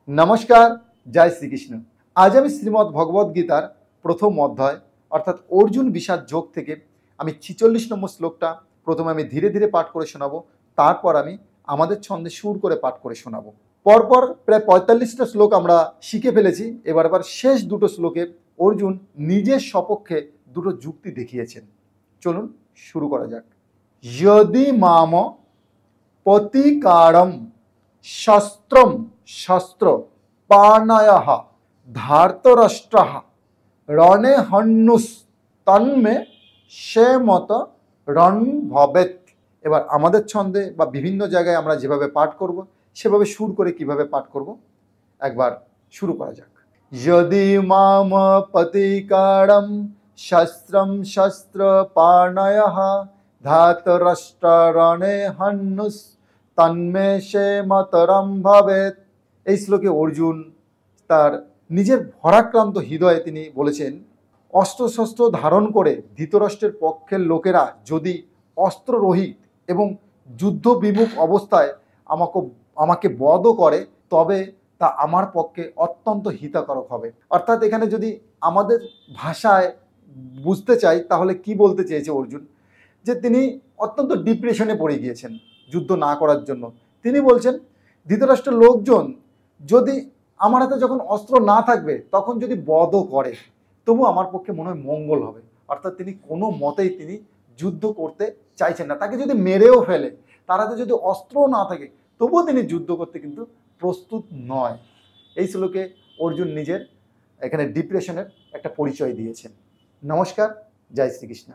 নমস্কার, জয় শ্রীকৃষ্ণ। আজ আমি শ্রীমদ্ ভগবদ গীতার প্রথম অধ্যায় অর্থাৎ অর্জুন বিষাদ যোগ থেকে আমি 46 নম্বর শ্লোকটা প্রথমে আমি ধীরে ধীরে পাঠ করে শোনাবো, তারপর আমি আমাদের ছন্দে সুর করে পাঠ করে শোনাবো। পরপর প্রায় 45টা শ্লোক আমরা শিখে ফেলেছি। এবার শেষ দুটো শ্লোকে অর্জুন নিজের সপক্ষে দুটো যুক্তি দেখিয়েছেন। চলুন শুরু করা যাক। যদি মাম প্রতিকারম শস্ত্রম শস্ত্র পাণয়ঃ ধার্তরাষ্ট্রঃ রণে হন্যুস তন্মে সে মত রণ ভবেত। এবার আমাদের ছন্দে বা বিভিন্ন জায়গায় আমরা যেভাবে পাঠ করব সেভাবে সুর করে কিভাবে পাঠ করব একবার শুরু করা যাক। যদি মাম প্রতিকারম শস্ত্রম শস্ত্র পাণয়ঃ ধার্তরাষ্ট্র রণে হন্যুস তন্মে সে মতরম ভবেত। এই শ্লোকে অর্জুন তার নিজের ভরাক্রান্ত হৃদয়ে তিনি বলেছেন, অস্ত্রশস্ত্র ধারণ করে ধৃতরাষ্ট্রের পক্ষের লোকেরা যদি অস্ত্ররহিত এবং যুদ্ধ বিমুখ অবস্থায় আমাকে বধও করে, তবে তা আমার পক্ষে অত্যন্ত হিতকারক হবে। অর্থাৎ এখানে যদি আমাদের ভাষায় বুঝতে চাই তাহলে কি বলতে চেয়েছে অর্জুন, যে তিনি অত্যন্ত ডিপ্রেশনে পড়ে গিয়েছেন যুদ্ধ না করার জন্য। তিনি বলছেন ধৃতরাষ্ট্রের লোকজন যদি আমার হাতে যখন অস্ত্র না থাকবে তখন যদি বধও করে, তবু আমার পক্ষে মনে হয় মঙ্গল হবে। অর্থাৎ তিনি কোনো মতেই তিনি যুদ্ধ করতে চাইছেন না। তাকে যদি মেরেও ফেলে, তার হাতে যদি অস্ত্রও না থাকে, তবুও তিনি যুদ্ধ করতে কিন্তু প্রস্তুত নয়। এই শ্লোকে অর্জুন নিজের এখানে ডিপ্রেশনের একটা পরিচয় দিয়েছেন। নমস্কার, জয় শ্রীকৃষ্ণ।